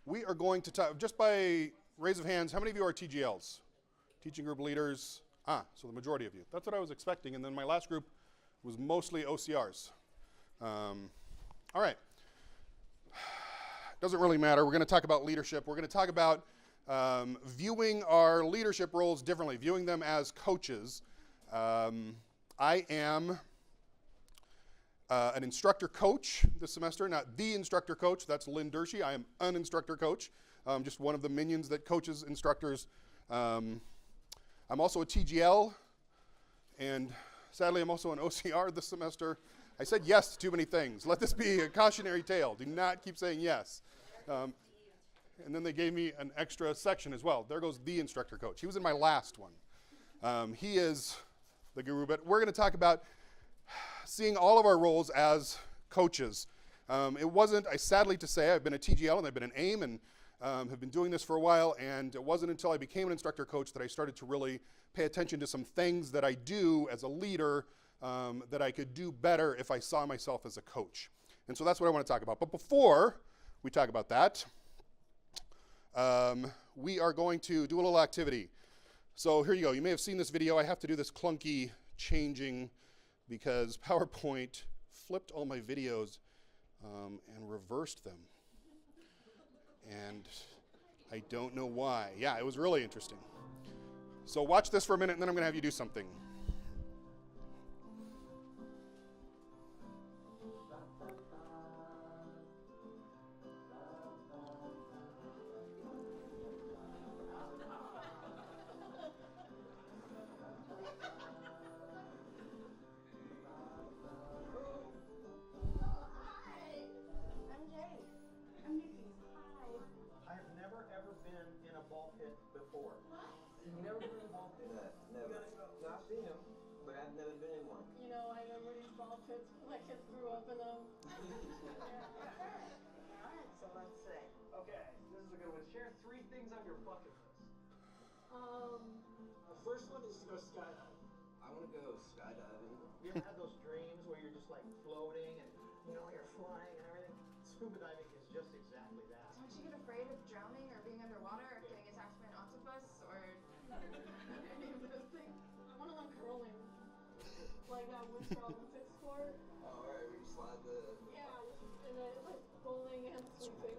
We are going to talk, just by raise of hands, how many of you are TGLs? Teaching group leaders? So the majority of you. That's what I was expecting. And then my last group was mostly OCRs. All right. Doesn't really matter. We're going to talk about leadership. We're going to talk about viewing our leadership roles differently, viewing them as coaches. I am an instructor coach this semester, not the instructor coach. That's Lynn Dershey. I am an instructor coach, just one of the minions that coaches instructors. I'm also a TGL, and sadly, I'm also an OCR this semester. I said yes to too many things. Let this be a cautionary tale. Do not keep saying yes. And then they gave me an extra section as well. There goes the instructor coach. He was in my last one. He is the guru, but we're going to talk about seeing all of our roles as coaches. It wasn't, sadly to say, I've been a TGL and I've been an AIM and have been doing this for a while, and it wasn't until I became an instructor coach that I started to really pay attention to some things that I do as a leader that I could do better if I saw myself as a coach. And so that's what I want to talk about. But before we talk about that, we are going to do a little activity. So here you go. You may have seen this video. I have to do this clunky changing because PowerPoint flipped all my videos and reversed them. And I don't know why. Yeah, it was really interesting. So watch this for a minute, and then I'm going to have you do something. Share 3 things on your bucket list. The first one is to go skydiving. I want to go skydiving. You ever had those dreams where you're just like floating and you're flying and everything? Scuba diving is just exactly that. Don't you get afraid of drowning or being underwater or getting attacked by an octopus or any of those things? I want to learn curling, like that Winter Olympic sport. Oh, alright, we can slide the... Yeah, and then like bowling and sweeping.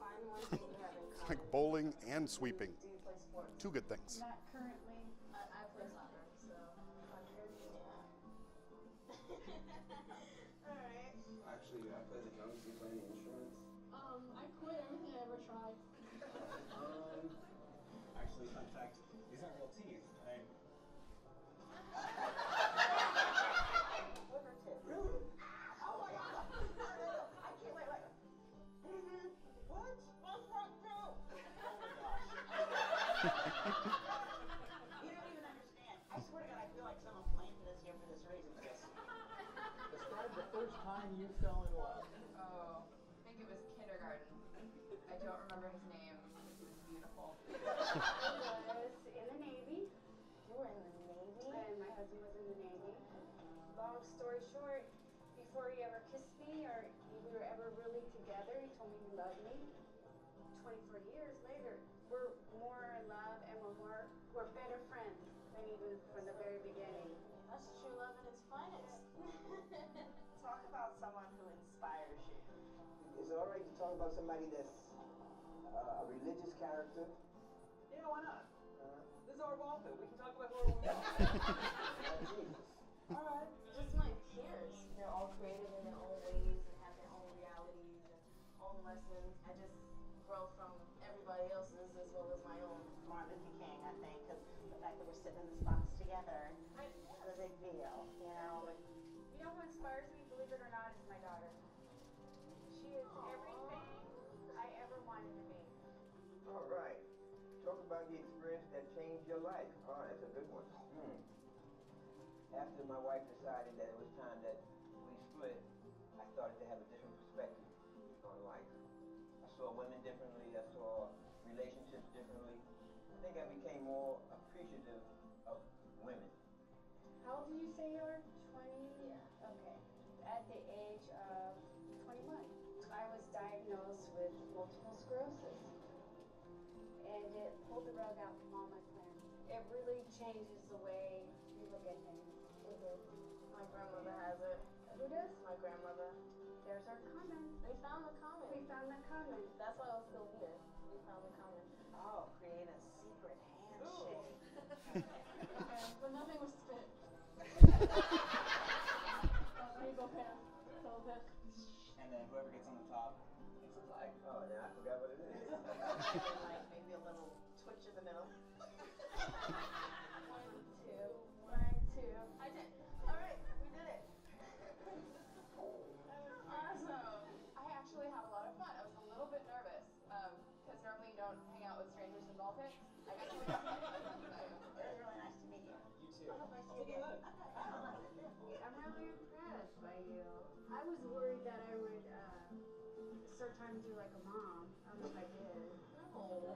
Find one thing you have in It's common. like bowling and sweeping. Do you play sports? Two good things. Not currently. I play soccer, so Alright. Actually, I play the drums. Do you play any instruments? I quit everything I ever tried. Actually, fun fact, these aren't real teeth. Really? Oh my god! I can't wait. What? What's wrong, bro? Oh my gosh. You don't even understand. I swear to God, I feel like someone planted us here for this reason. Describe the first time you fell in love. Oh, I think it was kindergarten. I don't remember his name. He was beautiful. I was in the Navy. You were in the Navy? And my husband was in the Navy. Long story short, before he ever kissed me or we were ever really together, he told me he loved me. 24 years later, we're more in love and we're better friends than even from the very beginning. That's true love at its finest. Talk about someone who inspires you. Is it all right to talk about somebody that's a religious character? Yeah, why not? This is our ball field. We can talk about whoever we want. Jesus. Alright, just my peers. They're all creative in their own ways and have their own realities and own lessons. I just grow from everybody else's as well as my own. Martin Luther King, I think, because the fact that we're sitting in this box together is a big deal, you know. You know who inspires me, believe it or not, is my daughter. She is everything I ever wanted to be. All right. Talk about the experience that changed your life. Oh, that's a good one. After my wife decided that it was time that we split, I started to have a different perspective on life. I saw women differently. I saw relationships differently. I think I became more appreciative of women. How old do you say you are? 20? Yeah. Okay. At the age of 21, I was diagnosed with multiple sclerosis. rug out from all my friends. It really changes the way you look at things. My grandmother has it. Who does? My grandmother. There's our comment. We found the comment. We found the comment. That's why I was still here. We found the comment. Oh, create a secret handshake. Okay, but nothing was spit. There you go, Pam. So this. And then whoever gets on the top gets a flag. Oh, now I forgot what it is. Like maybe a little twitch in the middle. 1, 2, 1, 2. I did. All right, we did it. Awesome. I actually had a lot of fun. I was a little bit nervous because normally you don't hang out with strangers in ball pits. I got to meet you. It was really nice to meet you. You too. Oh, nice to meet you. I'm really impressed by you. I was worried that I would start talking to you like a mom. I don't know if I did. Oh.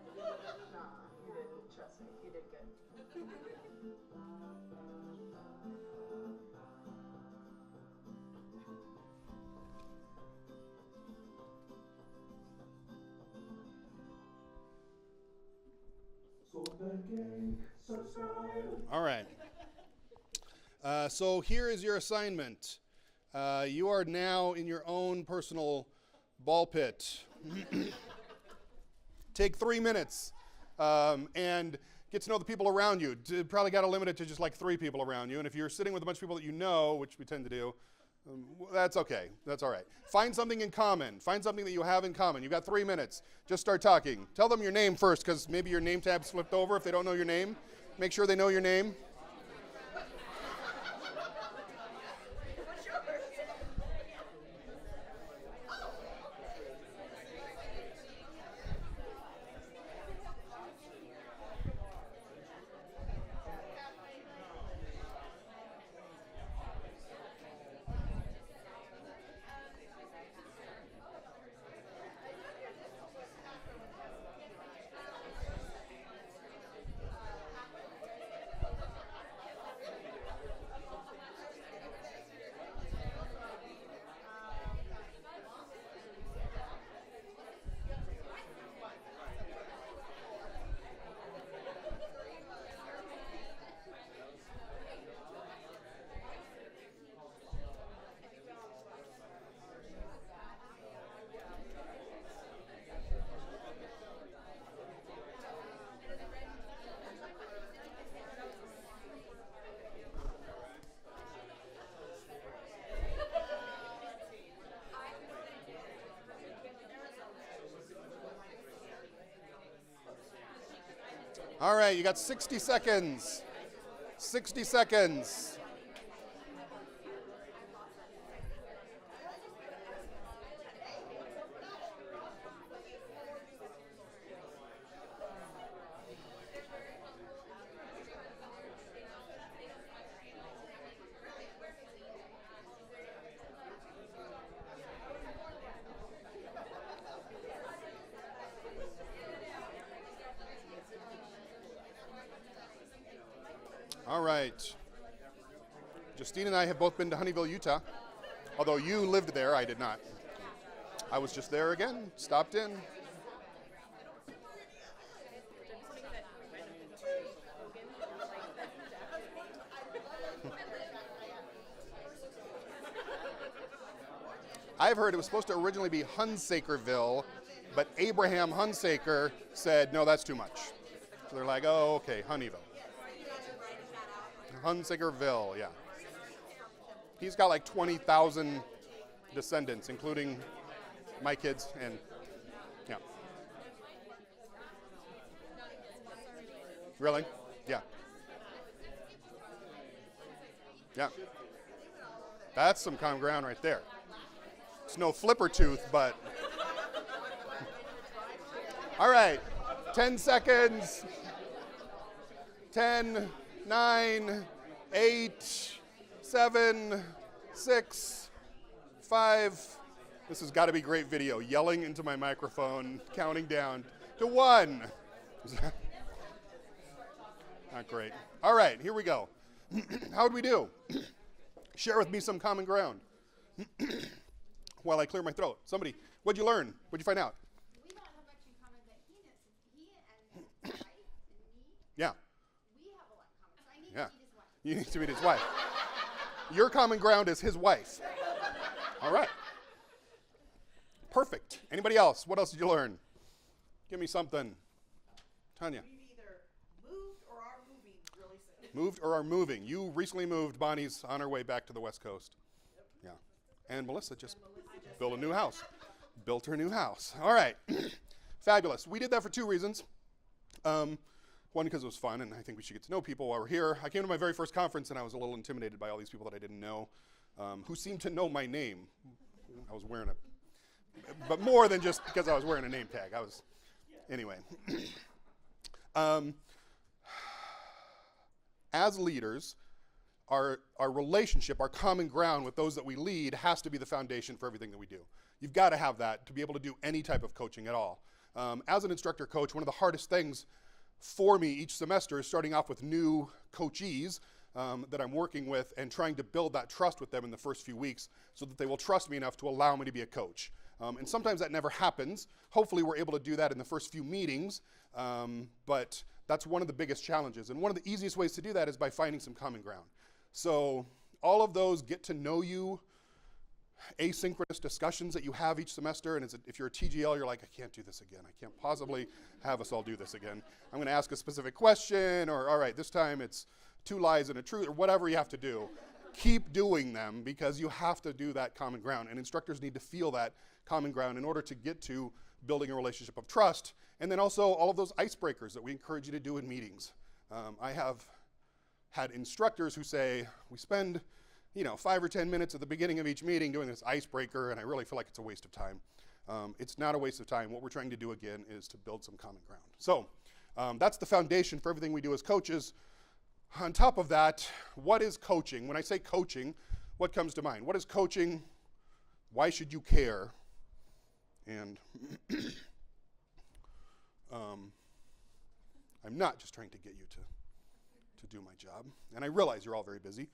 Nah, you didn't. Trust me, you did good. All right. So here is your assignment. You are now in your own personal ball pit. Take 3 minutes and get to know the people around you. Probably got to limit it to just like 3 people around you. And if you're sitting with a bunch of people that you know, which we tend to do, that's okay. That's all right. Find something in common. Find something that you have in common. You've got 3 minutes. Just start talking. Tell them your name first, because maybe your name tab's flipped over if they don't know your name. Make sure they know your name. All right, you got 60 seconds. 60 seconds. All right. Justine and I have both been to Honeyville, Utah. Although you lived there, I did not. I was just there again, stopped in. I've heard it was supposed to originally be Hunsakerville, but Abraham Hunsaker said, no, that's too much. So they're like, oh, okay, Honeyville. Hunsakerville, yeah. He's got like 20,000 descendants, including my kids, and yeah. Really? Yeah. Yeah. That's some common ground right there. It's no flipper tooth, but. All right, 10 seconds. 10, 9, 8, 7, 6, 5. This has got to be great video. Yelling into my microphone, counting down to 1. Not great. All right, here we go. How'd we do? Share with me some common ground. While I clear my throat. Somebody, what'd you learn? What'd you find out? We don't have much in common, but he and his wife and You need to meet his wife. Your common ground is his wife. All right. Perfect. Anybody else? What else did you learn? Give me something. Tanya. We've either moved or are moving really soon. Moved or are moving. You recently moved. Bonnie's on her way back to the West Coast. Yeah. And Melissa just built a new house. Built her new house. All right. Fabulous. We did that for two reasons. One, because it was fun, and I think we should get to know people while we're here. I came to my very first conference, and I was a little intimidated by all these people that I didn't know, who seemed to know my name. I was wearing but more than just because I was wearing a name tag. Anyway. As leaders, our relationship, our common ground with those that we lead has to be the foundation for everything that we do. You've got to have that to be able to do any type of coaching at all. As an instructor coach, one of the hardest things for me each semester is starting off with new coachees that I'm working with and trying to build that trust with them in the first few weeks so that they will trust me enough to allow me to be a coach. And sometimes that never happens. Hopefully we're able to do that in the first few meetings, but that's one of the biggest challenges. And one of the easiest ways to do that is by finding some common ground. So all of those get to know you asynchronous discussions that you have each semester, and if you're a TGL, you're like, I can't do this again. I can't possibly have us all do this again. I'm going to ask a specific question, or all right, this time it's 2 lies and a truth, or whatever you have to do. Keep doing them because you have to do that common ground, and instructors need to feel that common ground in order to get to building a relationship of trust, and then also all of those icebreakers that we encourage you to do in meetings. I have had instructors who say, we spend 5 or 10 minutes at the beginning of each meeting doing this icebreaker, and I really feel like it's a waste of time. It's not a waste of time. What we're trying to do, again, is to build some common ground. So that's the foundation for everything we do as coaches. On top of that, what is coaching? When I say coaching, what comes to mind? What is coaching? Why should you care? And I'm not just trying to get you to do my job. And I realize you're all very busy.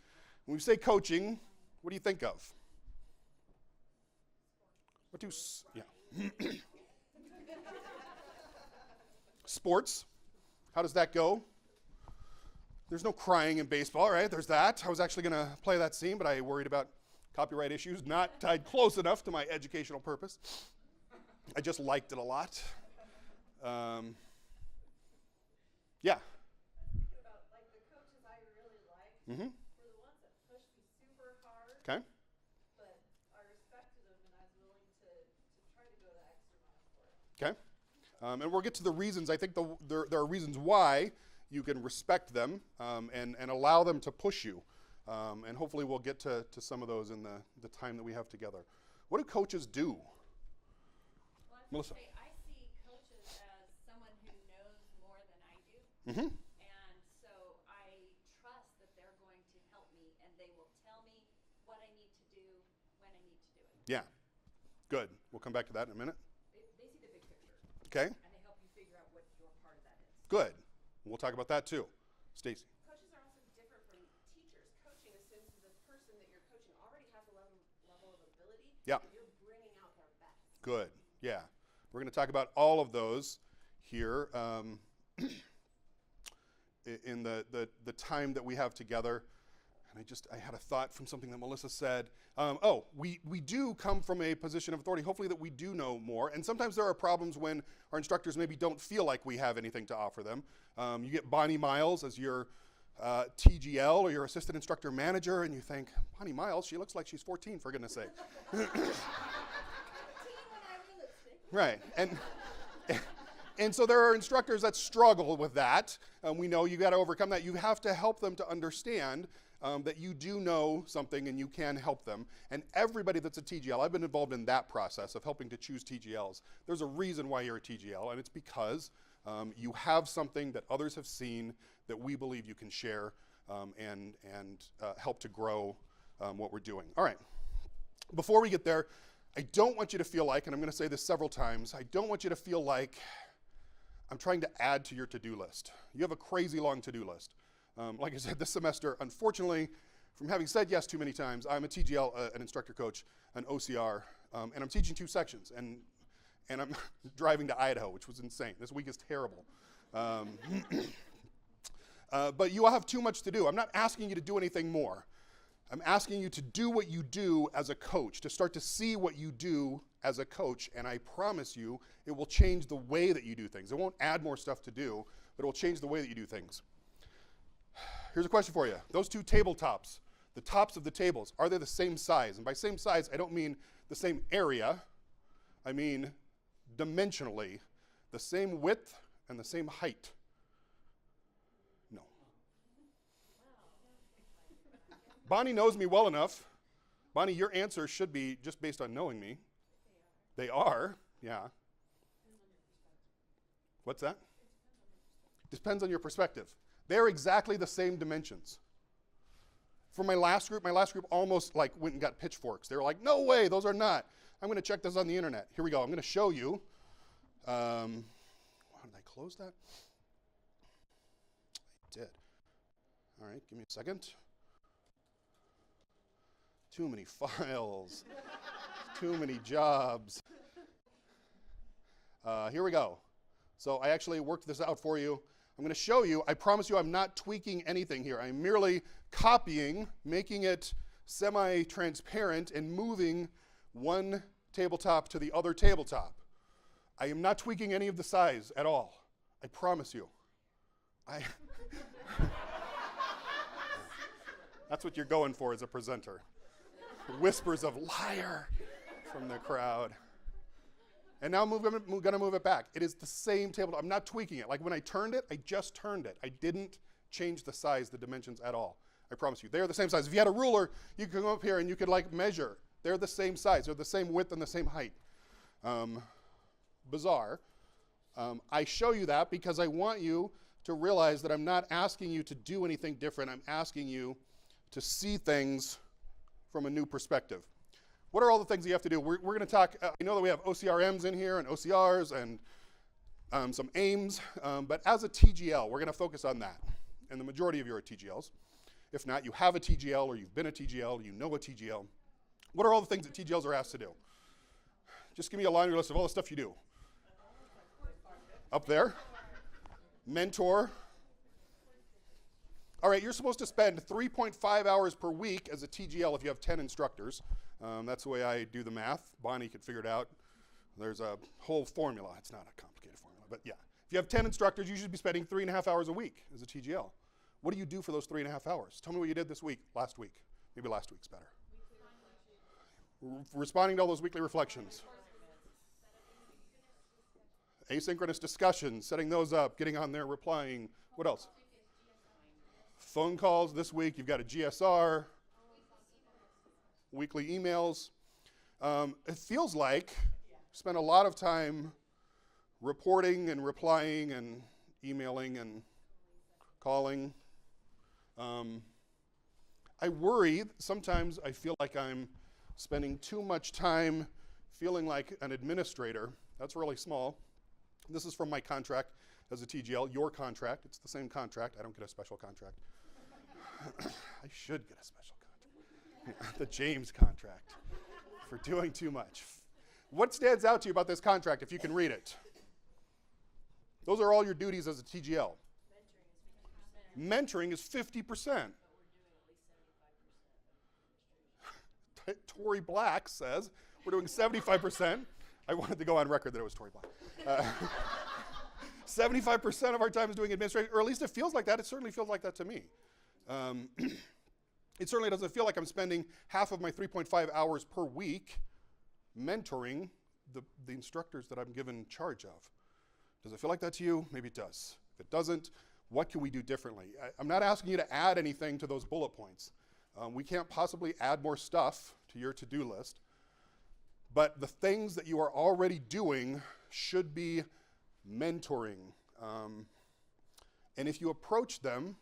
When we say coaching, what do you think of? Sports. How does that go? There's no crying in baseball, right? There's that. I was actually going to play that scene, but I worried about copyright issues, not tied close enough to my educational purpose. I just liked it a lot. Yeah. Thinking about like the coaches I really liked were the ones that pushed me super hard. Okay. But I respected them and I was willing to try to go the extra mile for it. Okay. And we'll get to the reasons. I think there are reasons why you can respect them and allow them to push you. And hopefully we'll get to some of those in the time that we have together. What do coaches do? Well, Melissa. I see coaches as someone who knows more than I do. Mm-hmm. And so I trust that they're going to help me and they will tell me what I need to do when I need to do it. Yeah. Good. We'll come back to that in a minute. They see the big picture. Okay. And they help you figure out what your part of that is. Good. We'll talk about that too. Stacy. Coaches are also different from teachers. Coaching assumes that the person that you're coaching already has a level of ability. Yeah. And you're bringing out their best. Good. Yeah. We're going to talk about all of those here in the time that we have together. And I had a thought from something that Melissa said. We do come from a position of authority, hopefully that we do know more. And sometimes there are problems when our instructors maybe don't feel like we have anything to offer them. You get Bonnie Miles as your TGL or your assistant instructor manager, and you think, Bonnie Miles, she looks like she's 14, for goodness sake. Right. And so there are instructors that struggle with that. We know you got to overcome that. You have to help them to understand that you do know something and you can help them. And everybody that's a TGL, I've been involved in that process of helping to choose TGLs. There's a reason why you're a TGL, and it's because you have something that others have seen that we believe you can share and help to grow what we're doing. All right. Before we get there, I don't want you to feel like, and I'm going to say this several times, I don't want you to feel like I'm trying to add to your to-do list. You have a crazy long to-do list. Like I said, this semester, unfortunately, from having said yes too many times, I'm a TGL, an instructor coach, an OCR, and I'm teaching 2 sections, and I'm driving to Idaho, which was insane. This week is terrible. But you all have too much to do. I'm not asking you to do anything more. I'm asking you to do what you do as a coach, to start to see what you do as a coach, and I promise you it will change the way that you do things. It won't add more stuff to do, but it will change the way that you do things. Here's a question for you. Those two tabletops, the tops of the tables, are they the same size? And by same size, I don't mean the same area. I mean dimensionally, the same width and the same height. No. Bonnie knows me well enough. Bonnie, your answer should be just based on knowing me. They are, yeah. What's that? Depends on your perspective. They're exactly the same dimensions. For my last group almost like went and got pitchforks. They were like, no way, those are not. I'm going to check this on the internet. Here we go. I'm going to show you. How did I close that? I did. All right, give me a second. Too many files. Too many jobs. Here we go. So I actually worked this out for you. I'm going to show you. I promise you I'm not tweaking anything here. I'm merely copying, making it semi-transparent, and moving one tabletop to the other tabletop. I am not tweaking any of the size at all. I promise you. That's what you're going for as a presenter. Whispers of liar from the crowd. And now I'm going to move it back. It is the same tabletop. I'm not tweaking it. Like when I turned it, I just turned it. I didn't change the size, the dimensions at all. I promise you. They are the same size. If you had a ruler, you could come up here and you could like measure. They're the same size. They're the same width and the same height. Bizarre. I show you that because I want you to realize that I'm not asking you to do anything different. I'm asking you to see things from a new perspective. What are all the things that you have to do? We're going to talk, I know that we have OCRMs in here and OCRs and some AIMs, but as a TGL, we're going to focus on that. And the majority of you are TGLs. If not, you have a TGL or you've been a TGL, you know a TGL. What are all the things that TGLs are asked to do? Just give me a laundry list of all the stuff you do. Up there. Mentor. All right, you're supposed to spend 3.5 hours per week as a TGL if you have 10 instructors. That's the way I do the math. Bonnie could figure it out. There's a whole formula. It's not a complicated formula, but yeah. If you have 10 instructors, you should be spending 3.5 hours a week as a TGL. What do you do for those 3.5 hours? Tell me what you did this week, last week. Maybe last week's better. Responding to all those weekly reflections. Asynchronous discussions, setting those up, getting on there, replying. What else? Phone calls this week. You've got a GSR. Weekly emails. It feels like you spend a lot of time reporting and replying and emailing and calling. I worry, sometimes I feel like I'm spending too much time feeling like an administrator. That's really small. This is from my contract as a TGL, your contract. It's the same contract. I don't get a special contract. I should get a special contract. The James contract for doing too much. What stands out to you about this contract if you can read it? Those are all your duties as a TGL. Mentoring is 50%. Tory Black says we're doing 75%. I wanted to go on record that it was Tory Black. 75% of our time is doing administration, or at least it feels like that. It certainly feels like that to me. It certainly doesn't feel like I'm spending half of my 3.5 hours per week mentoring the instructors that I'm given charge of. Does it feel like that to you? Maybe it does. If it doesn't, what can we do differently? I'm not asking you to add anything to those bullet points. We can't possibly add more stuff to your to-do list. But the things that you are already doing should be mentoring. And if you approach them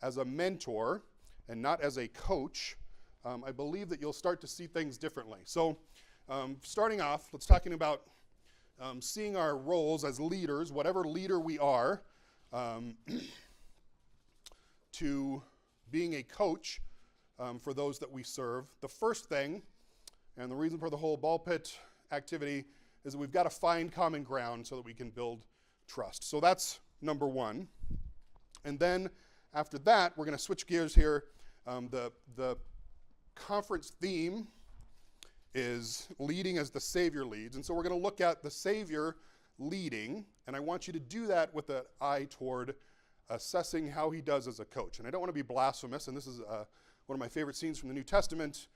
as a mentor and not as a coach, I believe that you'll start to see things differently. So starting off, let's talking about seeing our roles as leaders, whatever leader we are, to being a coach for those that we serve. The first thing, and the reason for the whole ball pit activity, is that we've got to find common ground so that we can build trust. So that's number one. And then After that, we're going to switch gears here. The conference theme is leading as the Savior leads. And so we're going to look at the Savior leading, and I want you to do that with an eye toward assessing how he does as a coach. And I don't want to be blasphemous, and this is one of my favorite scenes from the New Testament,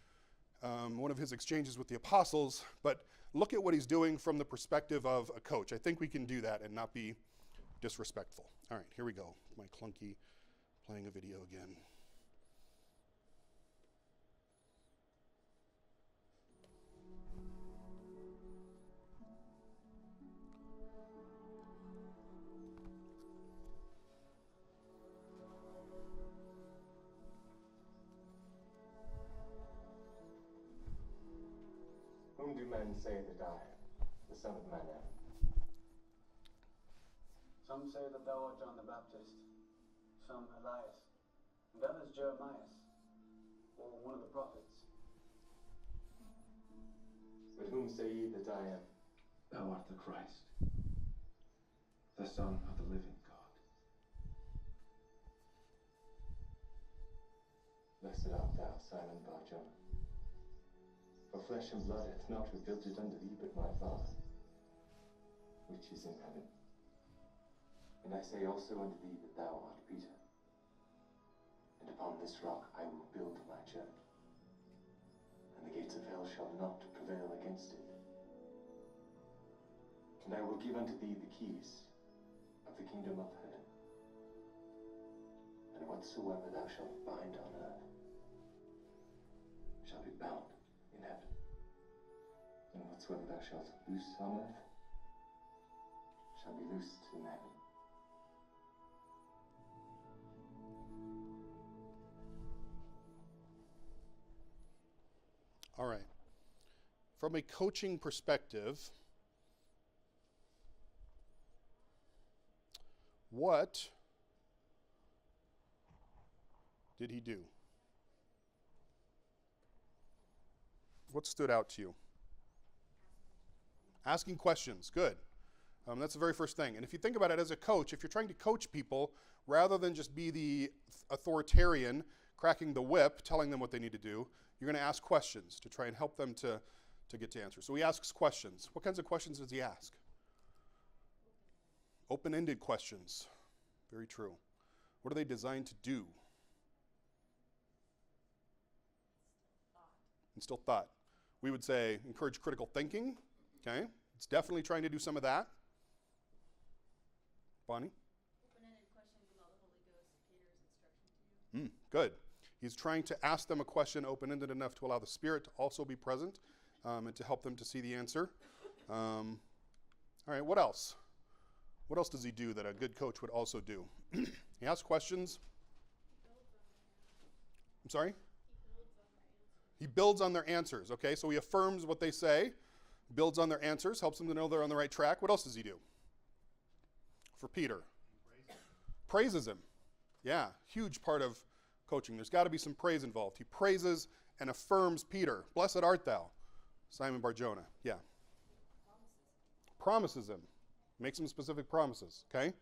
one of his exchanges with the apostles, but look at what he's doing from the perspective of a coach. I think we can do that and not be disrespectful. All right, here we go. My clunky playing a video again. Whom do men say that I, the Son of Man, am? Some say that thou art John the Baptist, some Elias, and others Jeremiah, or one of the prophets. But whom say ye that I am? Thou art the Christ, the Son of the living God. Blessed art thou, Simon Bar-Jonah. For flesh and blood hath not revealed it unto thee, but my Father, which is in heaven. And I say also unto thee that thou art Peter, and upon this rock I will build my church, and the gates of hell shall not prevail against it. And I will give unto thee the keys of the kingdom of heaven. And whatsoever thou shalt bind on earth shall be bound in heaven. And whatsoever thou shalt loose on earth shall be loosed in heaven. All right. From a coaching perspective, what did he do? What stood out to you? Asking questions. Good. That's the very first thing. And if you think about it as a coach, if you're trying to coach people, rather than just be the authoritarian, cracking the whip, telling them what they need to do, you're going to ask questions to try and help them to get to answers. So he asks questions. What kinds of questions does he ask? Open-ended questions. Very true. What are they designed to do? Instill thought. We would say encourage critical thinking. Okay? It's definitely trying to do some of that. Bonnie? Open-ended questions about the Holy Ghost, Peter's instruction to you. Good. He's trying to ask them a question open-ended enough to allow the Spirit to also be present and to help them to see the answer. All right, what else? What else does he do that a good coach would also do? He asks questions. I'm sorry? He builds on their answers. Okay, so he affirms what they say, builds on their answers, helps them to know they're on the right track. What else does he do? For Peter. Praises him. Yeah, huge part of coaching. There's got to be some praise involved. He praises and affirms Peter. Blessed art thou, Simon Bar-Jonah. Yeah. Promises him. Makes him specific promises. Okay?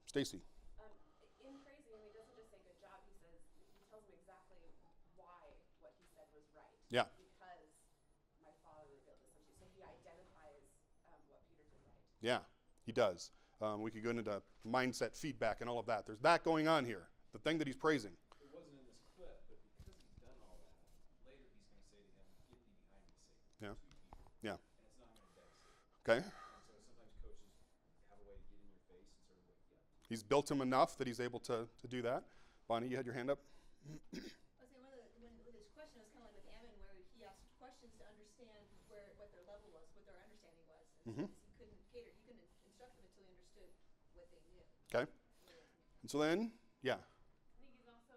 Stacy. In praising him, he doesn't just say good job. He tells him exactly why what he said was right. Yeah. Because my Father revealed this unto you. So he identifies what Peter did right. Yeah, he does. We could go into mindset feedback and all of that. There's that going on here. The thing that he's praising. It wasn't in this clip, but because he's done all that, later he's going to say to him, "Get thee behind me, Satan." Yeah. To people. Yeah. And it's not going to vex Satan. Okay. And so sometimes coaches have a way to get in your face and sort of wake you up. He's built him enough that he's able to do that. Bonnie, you had your hand up? I was saying with his question, it was kind of like with Ammon, where he asked questions to understand what their level was, what their understanding was. And he couldn't instruct them until he understood what they knew. Okay. And so then, yeah. I think he's also,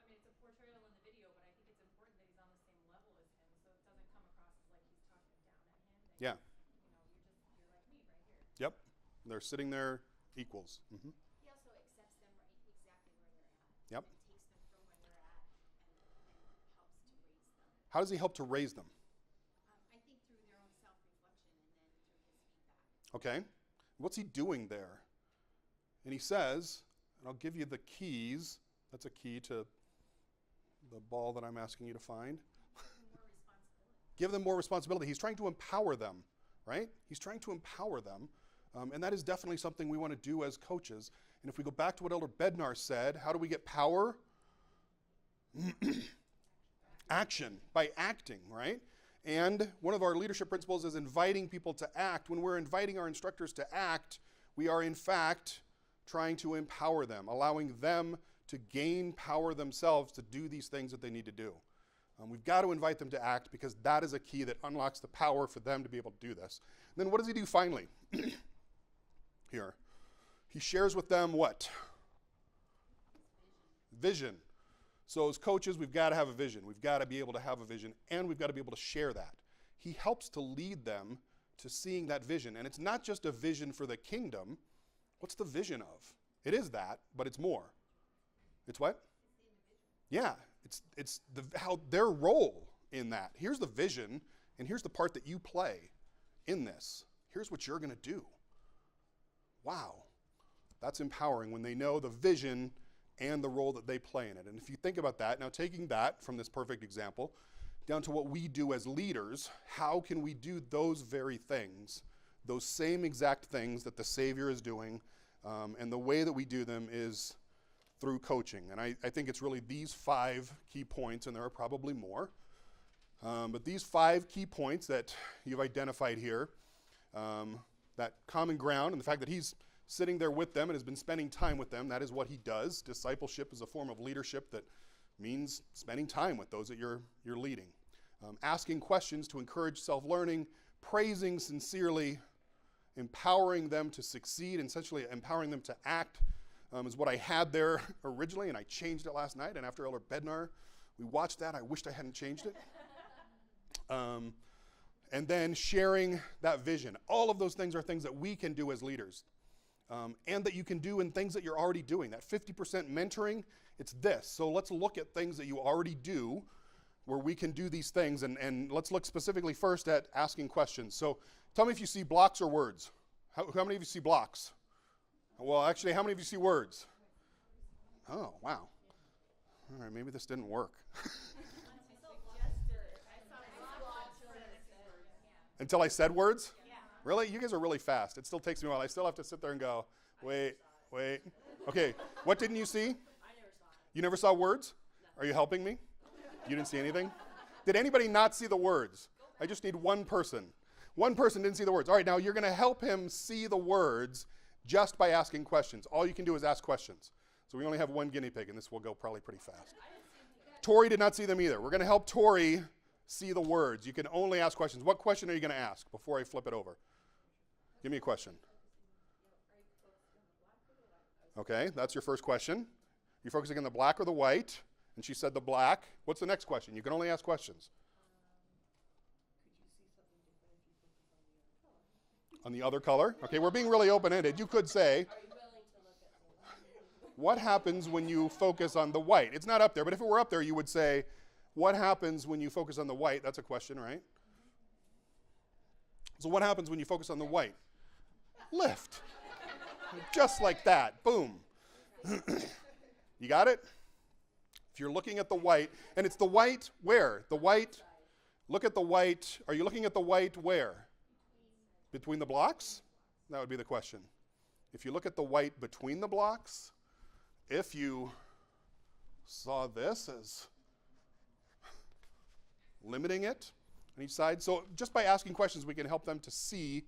it's a portrayal in the video, but I think it's important that he's on the same level as him, so it doesn't come across as like he's talking down at him. Yeah. You're like me right here. Yep. They're sitting there equals. He also accepts them exactly where they're at. Yep. And takes them from where they're at and helps to raise them. How does he help to raise them? I think through their own self-reflection and then through his feedback. Okay. What's he doing there? And he says, And I'll give you the keys. That's a key to the ball that I'm asking you to find. Give them more responsibility. He's trying to empower them, right? He's trying to empower them. And that is definitely something we want to do as coaches. And if we go back to what Elder Bednar said, how do we get power? Action, by acting, right? And one of our leadership principles is inviting people to act. When we're inviting our instructors to act, we are in fact trying to empower them, allowing them to gain power themselves to do these things that they need to do. We've got to invite them to act because that is a key that unlocks the power for them to be able to do this. And then what does he do finally? Here. He shares with them what? Vision. So as coaches, we've got to have a vision. We've got to be able to have a vision, and we've got to be able to share that. He helps to lead them to seeing that vision. And it's not just a vision for the kingdom. What's the vision of? It is that, but it's more. It's what? Yeah, it's how their role in that. Here's the vision, and here's the part that you play in this. Here's what you're going to do. Wow. That's empowering when they know the vision and the role that they play in it. And if you think about that, now taking that from this perfect example down to what we do as leaders, how can we do those very things, those same exact things that the Savior is doing, and the way that we do them is through coaching. And I think it's really these 5 key points, and there are probably more, but these 5 key points that you've identified here, that common ground and the fact that he's sitting there with them and has been spending time with them, that is what he does. Discipleship is a form of leadership that means spending time with those that you're leading. Asking questions to encourage self-learning, praising sincerely, empowering them to succeed, and essentially empowering them to act is what I had there originally, and I changed it last night. And after Elder Bednar, we watched that. I wished I hadn't changed it. And then sharing that vision. All of those things are things that we can do as leaders, and that you can do in things that you're already doing. That 50% mentoring, it's this. So let's look at things that you already do where we can do these things, and let's look specifically first at asking questions. So tell me if you see blocks or words. How many of you see blocks? Well, actually, how many of you see words? Oh, wow. All right, maybe this didn't work. Until I said words? Really? You guys are really fast. It still takes me a while. I still have to sit there and go, wait. Okay, what didn't you see? You never saw words? Are you helping me? You didn't see anything? Did anybody not see the words? I just need one person. One person didn't see the words. All right, now you're going to help him see the words just by asking questions. All you can do is ask questions. So we only have one guinea pig, and this will go probably pretty fast. Tori did not see them either. We're going to help Tori see the words. You can only ask questions. What question are you going to ask before I flip it over? Give me a question. Okay, that's your first question. You're focusing on the black or the white, and she said the black. What's the next question? You can only ask questions. On the other color? Okay, we're being really open-ended. You could say, what happens when you focus on the white? It's not up there, but if it were up there, you would say, what happens when you focus on the white? That's a question, right? So what happens when you focus on the white? Lift. Just like that. Boom. You got it? If you're looking at the white, and it's the white where? The white, look at the white. Are you looking at the white where? Between the blocks? That would be the question. If you look at the white between the blocks, if you saw this as limiting it on each side. So just by asking questions, we can help them to see.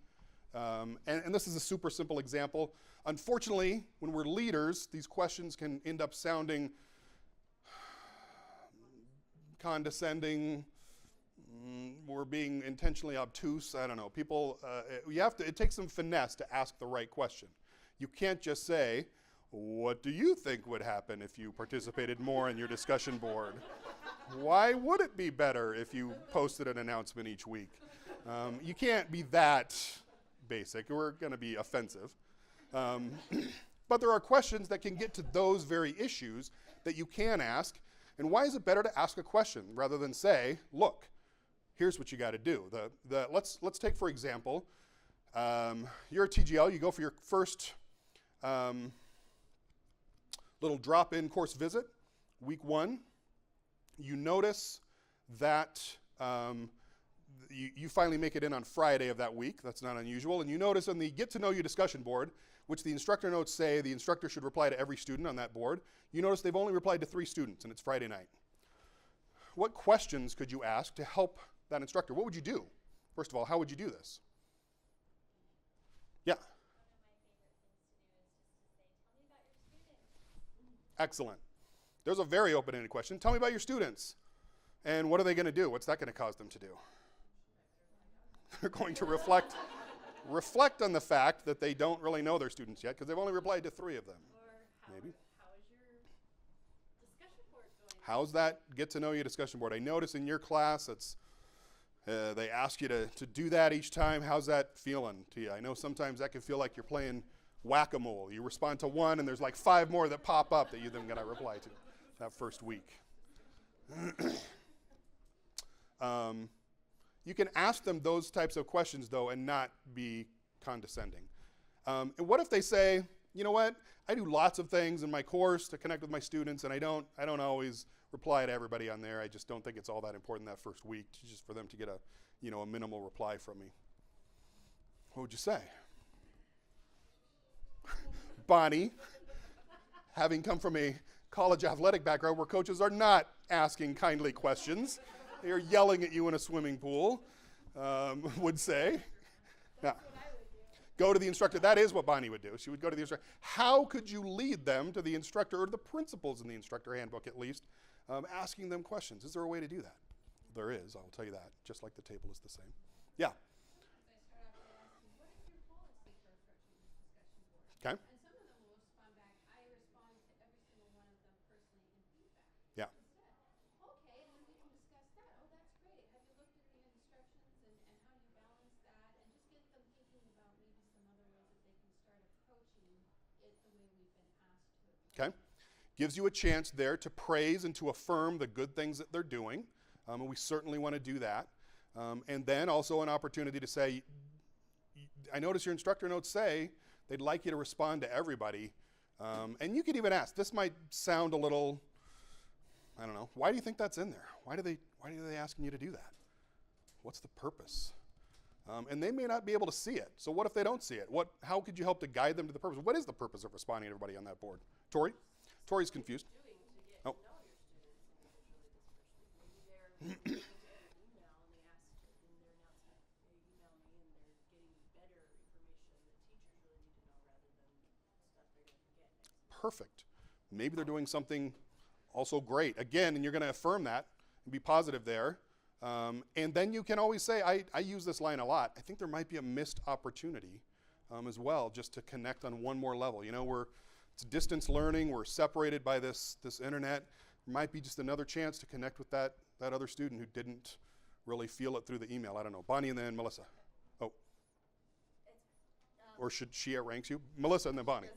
And this is a super simple example. Unfortunately, when we're leaders, these questions can end up sounding condescending. We're being intentionally obtuse. I don't know. People, it takes some finesse to ask the right question. You can't just say, what do you think would happen if you participated more in your discussion board? Why would it be better if you posted an announcement each week? You can't be that basic. We're going to be offensive. But there are questions that can get to those very issues that you can ask. And why is it better to ask a question rather than say, look, here's what you got to do. Let's take, for example, you're a TGL. You go for your first Little drop-in course visit, week 1. You notice that you finally make it in on Friday of that week. That's not unusual. And you notice on the Get to Know You discussion board, which the instructor notes say the instructor should reply to every student on that board, you notice they've only replied to 3 students, and it's Friday night. What questions could you ask to help that instructor? What would you do? First of all, how would you do this? Yeah. Excellent. There's a very open-ended question. Tell me about your students. And what are they going to do? What's that going to cause them to do? They're going to reflect on the fact that they don't really know their students yet because they've only replied to 3 of them. Or Maybe. How is your discussion board going? How's that Get to Know You discussion board? I notice in your class they ask you to do that each time. How's that feeling to you? I know sometimes that can feel like you're playing whack-a-mole. You respond to 1 and there's like 5 more that pop up that you then got to reply to that first week. You can ask them those types of questions, though, and not be condescending. And what if they say, you know what, I do lots of things in my course to connect with my students, and I don't always reply to everybody on there. I just don't think it's all that important that first week, just for them to get a minimal reply from me. What would you say? Bonnie, having come from a college athletic background where coaches are not asking kindly questions, they are yelling at you in a swimming pool, would say. Now, go to the instructor. That is what Bonnie would do. She would go to the instructor. How could you lead them to the instructor, or the principles in the instructor handbook at least, asking them questions? Is there a way to do that? There is, I will tell you that, just like the table is the same. Yeah? Okay. And some of them will respond back, I respond to every single one of them personally in feedback. Yeah. Okay, and then we can discuss that. Oh, that's great. Have you looked at the instructions and how you balance that? And just get them thinking about maybe some other ways that they can start approaching it the way we've been asked to. Okay. Gives you a chance there to praise and to affirm the good things that they're doing. And we certainly want to do that. And then also an opportunity to say, I notice your instructor notes say they'd like you to respond to everybody. And you could even ask, this might sound a little, I don't know, why do you think that's in there? Why are they asking you to do that? What's the purpose? And they may not be able to see it. So what if they don't see it? How could you help to guide them to the purpose? What is the purpose of responding to everybody on that board? Tori? Tori's confused. Oh. Perfect. Maybe they're doing something also great. Again, and you're going to affirm that and be positive there. And then you can always say, I use this line a lot. I think there might be a missed opportunity as well, just to connect on one more level. You know, it's distance learning. We're separated by this internet. There might be just another chance to connect with that other student who didn't really feel it through the email. I don't know. Bonnie and then Melissa. Oh. Or should she outrank you? Melissa and then Bonnie.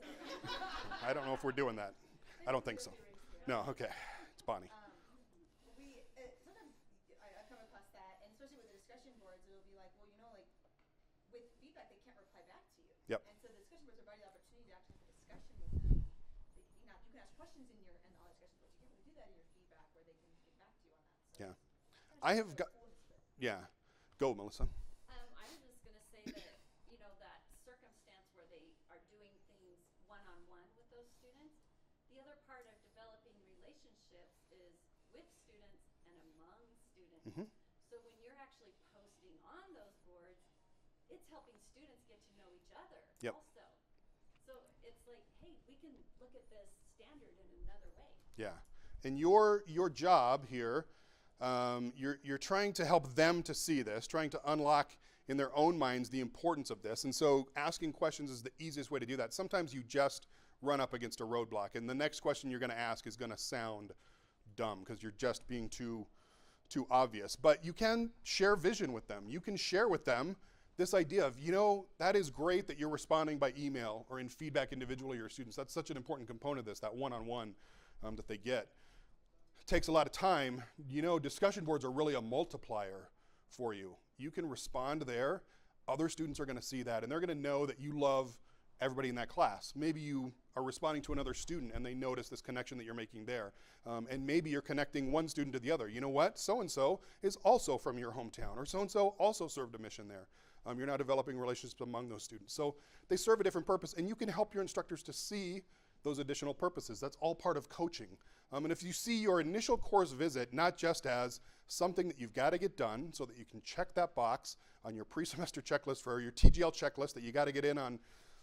I don't know if we're doing that. I don't think so. No, okay. It's Bonnie. Sometimes I've come across that, and especially with the discussion boards, it'll be like, well, you know, like with feedback, they can't reply back to you. Yep. And so the discussion boards provide the opportunity to actually have a discussion with them. You can ask questions in all discussion boards. You can't really do that in your feedback where they can get back to you on that. So Yeah. I have got, yeah. Go, Melissa. I was just going to say that, you know, that circumstance where they are doing things one-on-one with those students, the other part of developing relationships is with students and among students. Mm-hmm. So when you're actually posting on those boards, it's helping students get to know each other also. So it's like, hey, we can look at this standard in another way. Yeah. And your job here, you're trying to help them to see this, trying to unlock in their own minds the importance of this. And so asking questions is the easiest way to do that. Sometimes you just run up against a roadblock, and the next question you're going to ask is going to sound dumb because you're just being too obvious. But you can share vision with them. You can share with them this idea of, you know, that is great that you're responding by email or in feedback individually to your students. That's such an important component of this, that one-on-one that they get. It takes a lot of time. You know, discussion boards are really a multiplier for you. You can respond there. Other students are going to see that, and they're going to know that you love everybody in that class. Maybe you are responding to another student and they notice this connection that you're making there. And maybe you're connecting one student to the other. You know what? So-and-so is also from your hometown, or so-and-so also served a mission there. You're now developing relationships among those students. So they serve a different purpose, and you can help your instructors to see those additional purposes. That's all part of coaching. And if you see your initial course visit not just as something that you've got to get done so that you can check that box on your pre-semester checklist for your TGL checklist that you got to get in on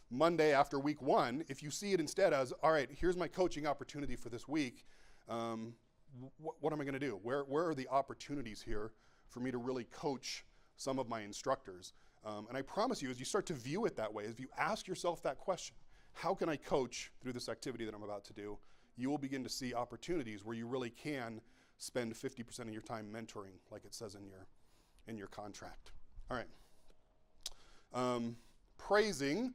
Monday after week 1, if you see it instead as, all right, here's my coaching opportunity for this week, what am I going to do? Where are the opportunities here for me to really coach some of my instructors? And I promise you, as you start to view it that way, as you ask yourself that question, how can I coach through this activity that I'm about to do? You will begin to see opportunities where you really can spend 50% of your time mentoring, like it says in your contract. All right. Praising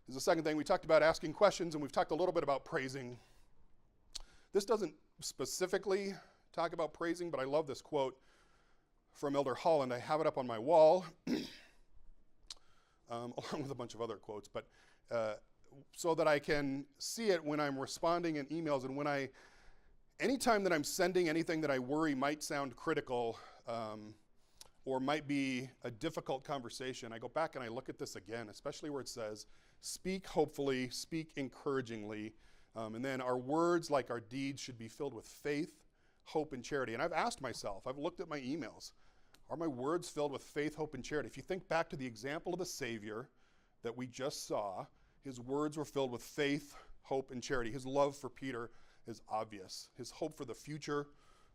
is the second thing. We talked about asking questions, and we've talked a little bit about praising. This doesn't specifically talk about praising, but I love this quote from Elder Holland. I have it up on my wall, along with a bunch of other quotes, but so that I can see it when I'm responding in emails, and anytime that I'm sending anything that I worry might sound critical or might be a difficult conversation, I go back and I look at this again, especially where it says, speak hopefully, speak encouragingly, and then our words, like our deeds, should be filled with faith, hope, and charity. And I've asked myself, I've looked at my emails, are my words filled with faith, hope, and charity? If you think back to the example of the Savior that we just saw, his words were filled with faith, hope, and charity. His love for Peter is obvious. His hope for the future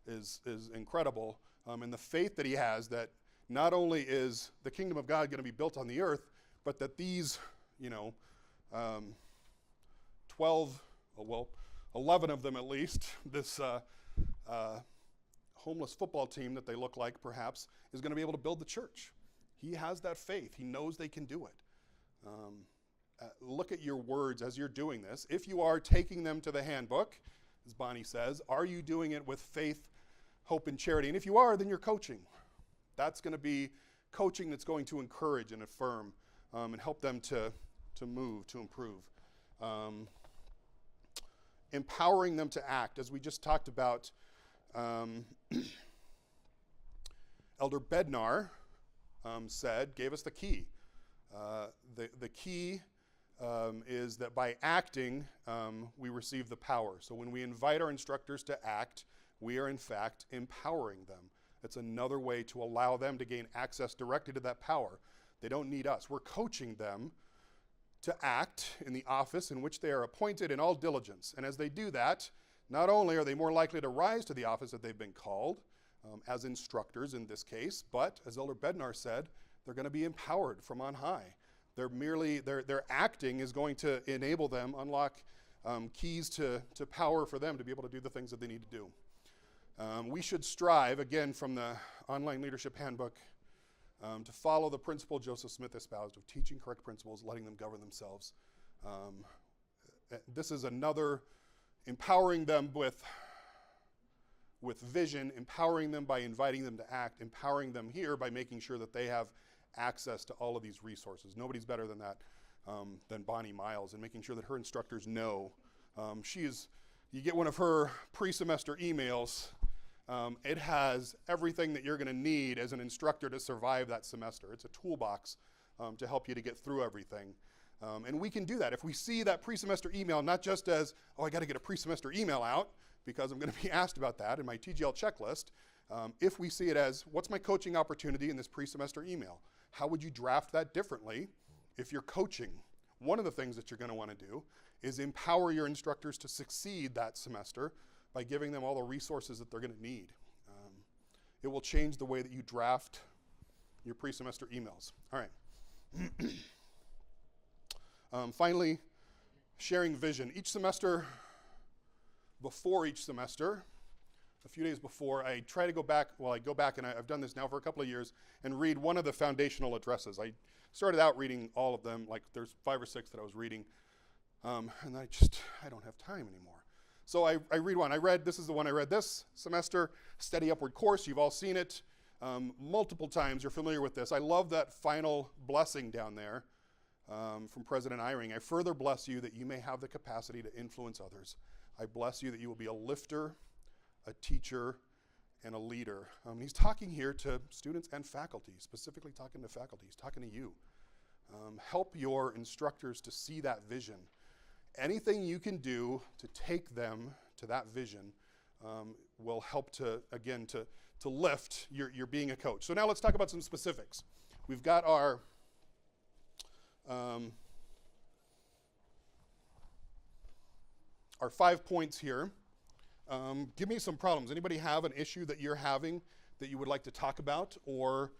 is incredible. And the faith that he has that not only is the kingdom of God going to be built on the earth, but that these, 11 of them at least, this homeless football team that they look like perhaps, is going to be able to build the church. He has that faith. He knows they can do it. Look at your words as you're doing this. If you are taking them to the handbook, as Bonnie says, are you doing it with faith, hope, and charity? And if you are, then you're coaching. That's going to be coaching that's going to encourage and affirm and help them to move, to improve. Empowering them to act, as we just talked about. Elder Bednar gave us the key. The key is that by acting, we receive the power. So when we invite our instructors to act, we are in fact empowering them. It's another way to allow them to gain access directly to that power. They don't need us. We're coaching them to act in the office in which they are appointed in all diligence. And as they do that, not only are they more likely to rise to the office that they've been called, as instructors in this case, but as Elder Bednar said, they're going to be empowered from on high. Their acting is going to enable them, unlock keys to power for them to be able to do the things that they need to do. We should strive, again from the Online Leadership Handbook, to follow the principle Joseph Smith espoused of teaching correct principles, letting them govern themselves. This is another empowering them with vision, empowering them by inviting them to act, empowering them here by making sure that they have access to all of these resources. Nobody's better than that, than Bonnie Miles, and making sure that her instructors know. You get one of her pre-semester emails, it has everything that you're going to need as an instructor to survive that semester. It's a toolbox to help you to get through everything. And we can do that. If we see that pre-semester email not just as, oh, I got to get a pre-semester email out because I'm going to be asked about that in my TGL checklist, if we see it as, what's my coaching opportunity in this pre-semester email? How would you draft that differently if you're coaching? One of the things that you're going to want to do is empower your instructors to succeed that semester by giving them all the resources that they're going to need. It will change the way that you draft your pre-semester emails. All right. Finally, sharing vision. Each semester, before each semester, a few days before, I try to go back, and I've done this now for a couple of years, and read one of the foundational addresses. I started out reading all of them, like there's 5 or 6 that I was reading, and I don't have time anymore. So I read one. This is the one I read this semester, Steady Upward Course. You've all seen it multiple times. You're familiar with this. I love that final blessing down there. from President Eyring. I further bless you that you may have the capacity to influence others. I bless you that you will be a lifter, a teacher, and a leader. He's talking here to students and faculty, specifically talking to faculty. He's talking to you. Help your instructors to see that vision. Anything you can do to take them to that vision will help to, again, to lift your being a coach. So now let's talk about some specifics. We've got our 5 points here. Give me some problems. Anybody have an issue that you're having that you would like to talk about? Or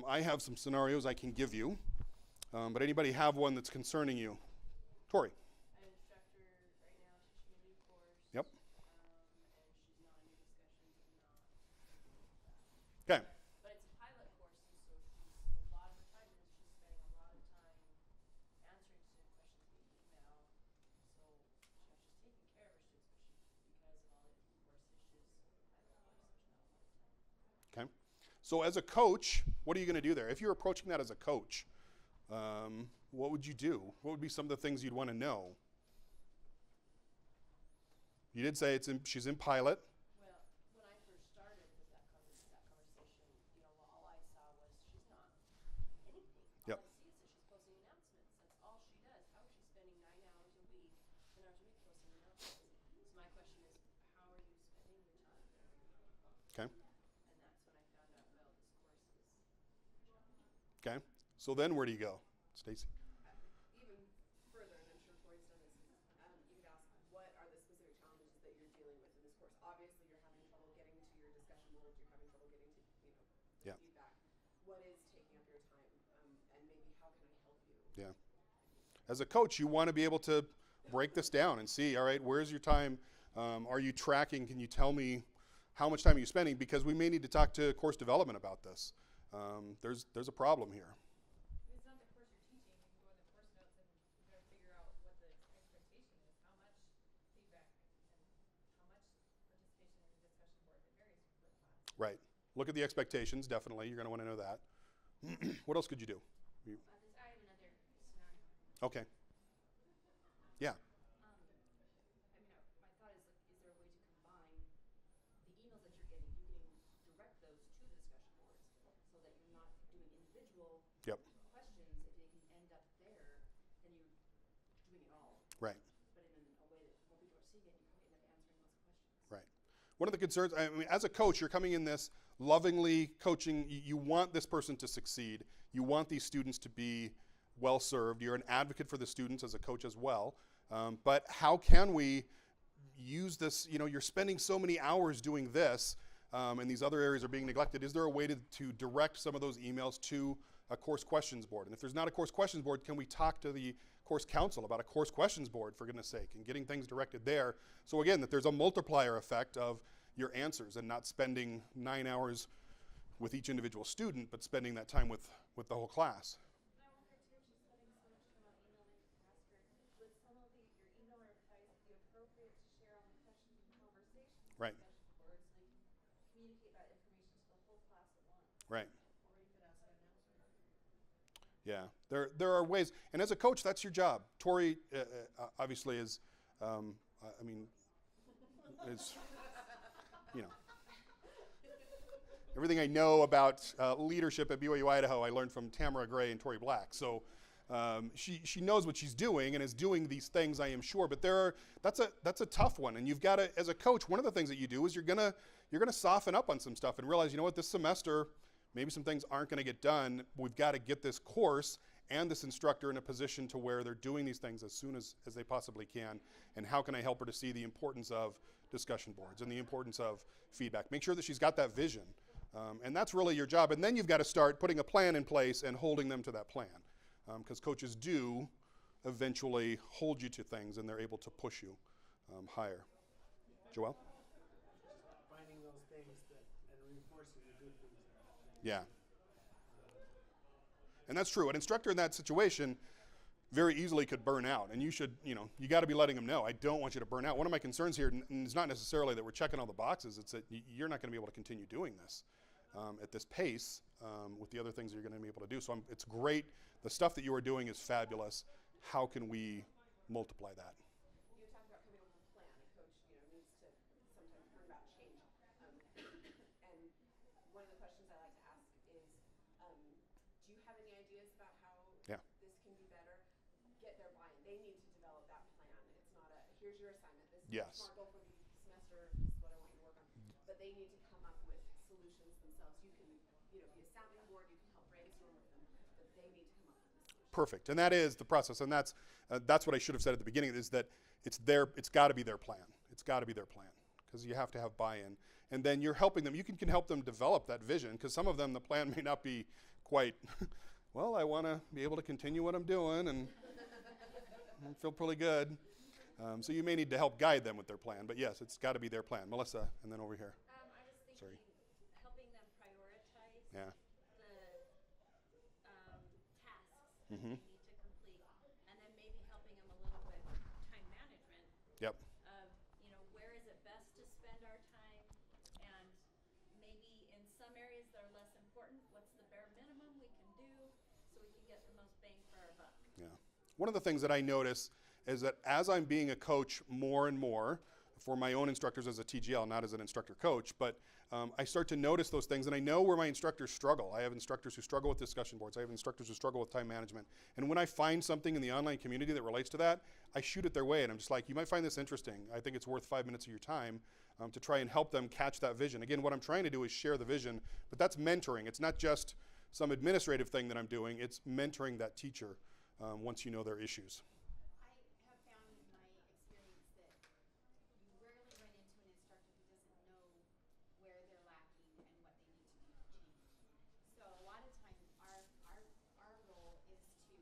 I have some scenarios I can give you. But anybody have one that's concerning you? Tori. I'm an instructor right now, teaching a new course. Yep. And she's not in your discussions and not. Okay. But it's a pilot course, and so she's a lot of her time is she's spending a lot of time answering student questions via email. So she's taking care of her students, but because of all the course issues, pilot course, there's not a lot of time. Okay. So as a coach, what are you going to do there? If you're approaching that as a coach, what would you do? What would be some of the things you'd want to know? You did say she's in pilot. Well, when I first started with that conversation, you know, all I saw was she's not anything. All Yep. I see is that she's posting announcements. That's all she does. How is she spending 9 hours a week, 10 hours a week posting announcements? So my question is, how are you spending your time? Okay. And that's when I found out, well, this course is challenging. Okay. So then where do you go? Stacy? Even further, and I'm sure Tori's done this, you could ask, what are the specific challenges that you're dealing with in this course? Obviously, you're having trouble getting to your discussion boards, you're having trouble getting to, the Yeah. feedback. What is taking up your time, and maybe how can I help you? Yeah. As a coach, you want to be able to break this down and see, all right, where's your time? Are you tracking? Can you tell me how much time are you spending? Because we may need to talk to course development about this. There's a problem here. It's not the course you're teaching. You can go in the course notes and you got to figure out what the expectation is, how much feedback and how much participation in the discussion board. It varies per class. Right. Look at the expectations, definitely. You're going to want to know that. What else could you do? I have another scenario. Okay. Yeah. My thought is, like, is there a way to combine the emails that you're getting? You can direct those to the discussion boards so that you're not doing individual Yep. questions. If they can end up there, then you're doing it all. Right. But in a way that more people are seeing it, you can end up answering lots of questions. Right. One of the concerns, I mean, as a coach, you're coming in this lovingly coaching. You want this person to succeed. You want these students to be well served. You're an advocate for the students as a coach as well. But how can we use this? You know, you're spending so many hours doing this, and these other areas are being neglected. Is there a way to direct some of those emails to a course questions board? And if there's not a course questions board, can we talk to the course council about a course questions board, for goodness sake, and getting things directed there? So again, that there's a multiplier effect of your answers and not spending 9 hours with each individual student, but spending that time with the whole class. And I wonder too, if she's spending so much time on email, maybe you could ask her, would some of your email replies be appropriate to share on the questions and conversations Right. discussion boards so you can communicate that information to the whole class at once? Right. Or you could ask an announcement. Yeah, there are ways, and as a coach, that's your job. Tori obviously is, I mean, is, you know, everything I know about leadership at BYU-Idaho, I learned from Tamara Gray and Tori Black. So she knows what she's doing and is doing these things, I am sure. But that's a tough one, and you've got to, as a coach, one of the things that you do is you're gonna soften up on some stuff and realize, you know what, this semester maybe some things aren't going to get done. We've got to get this course and this instructor in a position to where they're doing these things as soon as they possibly can. And how can I help her to see the importance of discussion boards and the importance of feedback? Make sure that she's got that vision. And that's really your job. And then you've got to start putting a plan in place and holding them to that plan. Because coaches do eventually hold you to things and they're able to push you higher. Joelle? Finding those things and reinforcing the good things that are happening. Yeah. And that's true. An instructor in that situation very easily could burn out. And you should, you got to be letting them know, I don't want you to burn out. One of my concerns here is not necessarily that we're checking all the boxes. It's that you're not going to be able to continue doing this. at this pace with the other things you're going to be able to do. So it's great. The stuff that you are doing is fabulous. How can we multiply that? You talked about coming up with a plan. A coach, needs to sometimes bring about change. And one of the questions I like to ask is, do you have any ideas about how this can be better? Get their buy-in. They need to develop that plan. It's not here's your assignment. This is a SMART goal for the semester. This is what I want you to work on. But they need to come up with solutions themselves. You can, be a sounding board. You can help brainstorm with them. But they need to come up with the solutions. Perfect. And that is the process. And that's what I should have said at the beginning, is that it's got to be their plan. It's got to be their plan, because you have to have buy-in. And then you're helping them. You can help them develop that vision, because some of them, the plan may not be quite, well, I want to be able to continue what I'm doing and I feel pretty good. So you may need to help guide them with their plan. But yes, it's got to be their plan. Melissa, and then over here. I was thinking helping them prioritize the tasks that they need to complete, and then maybe helping them a little with time management. Yep. Where is it best to spend our time, and maybe in some areas that are less important, what's the bare minimum we can do so we can get the most bang for our buck? Yeah. One of the things that I notice is that as I'm being a coach more and more for my own instructors as a TGL, not as an instructor coach, but I start to notice those things, and I know where my instructors struggle. I have instructors who struggle with discussion boards. I have instructors who struggle with time management. And when I find something in the online community that relates to that, I shoot it their way, and I'm just like, you might find this interesting. I think it's worth 5 minutes of your time to try and help them catch that vision. Again, what I'm trying to do is share the vision, but that's mentoring. It's not just some administrative thing that I'm doing. It's mentoring that teacher once you know their issues. I have found in my experience that you rarely run into an instructor who doesn't know where they're lacking and what they need to do to change. So a lot of times our role is to,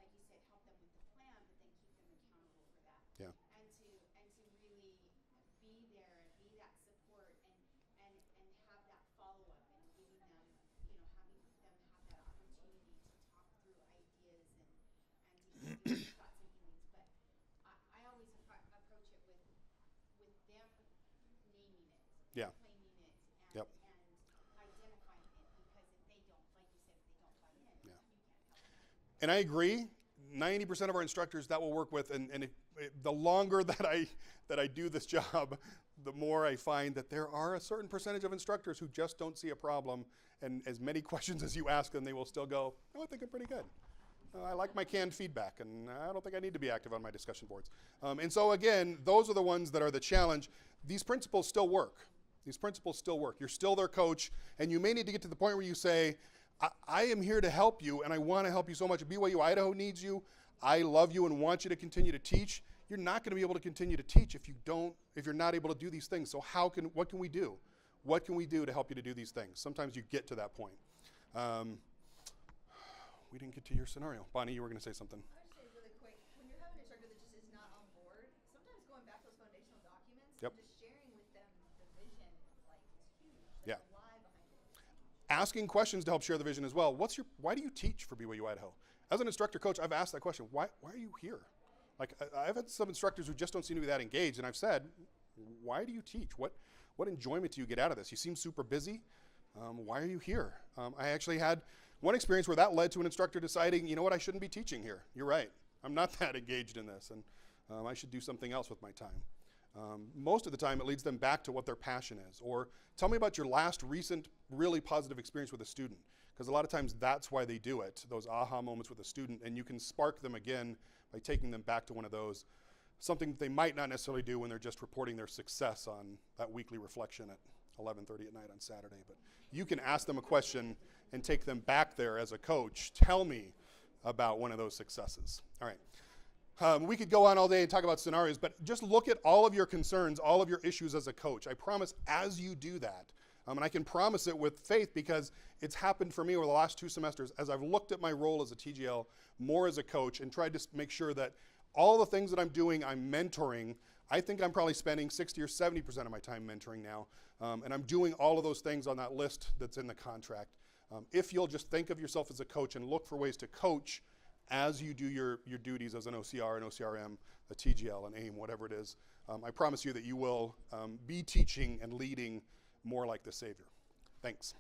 like you said, help them with the plan, but then keep them accountable for that. Yeah. And to really be there and be that support and have that follow up and giving them, having them have that opportunity to talk through ideas and to give thoughts and feelings. But I always approach it with them naming it, Yeah. claiming it, Yep. and identifying it, because if they don't, like you said, if they don't buy in, you can't help them. And I agree, 90% of our instructors that will work with, and the longer that I do this job, the more I find that there are a certain percentage of instructors who just don't see a problem, and as many questions as you ask them, they will still go, oh, I think I'm pretty good. I like my canned feedback, and I don't think I need to be active on my discussion boards. And so again, those are the ones that are the challenge. These principles still work. These principles still work. You're still their coach, and you may need to get to the point where you say, I am here to help you, and I want to help you so much. BYU-Idaho needs you. I love you and want you to continue to teach. You're not going to be able to continue to teach if you're not able to do these things. So what can we do? What can we do to help you to do these things? Sometimes you get to that point. We didn't get to your scenario. Bonnie, you were going to say something. I would say really quick, when you're having an instructor that just is not on board, sometimes going back to those foundational documents and just sharing with them the vision, it's huge. Yeah. The why behind it. Asking questions to help share the vision as well. Why do you teach for BYU-Idaho? As an instructor coach, I've asked that question. Why are you here? I've had some instructors who just don't seem to be that engaged, and I've said, why do you teach? What enjoyment do you get out of this? You seem super busy. Why are you here? I actually had one experience where that led to an instructor deciding, you know what, I shouldn't be teaching here. You're right. I'm not that engaged in this, and I should do something else with my time. Most of the time, it leads them back to what their passion is. Or tell me about your last recent really positive experience with a student, because a lot of times that's why they do it, those aha moments with a student, and you can spark them again by taking them back to one of those, something that they might not necessarily do when they're just reporting their success on that weekly reflection at 11:30 at night on Saturday. But you can ask them a question and take them back there as a coach. Tell me about one of those successes. All right. We could go on all day and talk about scenarios, but just look at all of your concerns, all of your issues as a coach. I promise as you do that, and I can promise it with faith because it's happened for me over the last 2 semesters as I've looked at my role as a TGL more as a coach and tried to make sure that all the things that I'm doing, I'm mentoring. I think I'm probably spending 60 or 70% of my time mentoring now, and I'm doing all of those things on that list that's in the contract. If you'll just think of yourself as a coach and look for ways to coach as you do your duties as an OCR, an OCRM, a TGL, an AIM, whatever it is, I promise you that you will be teaching and leading more like the Savior. Thanks.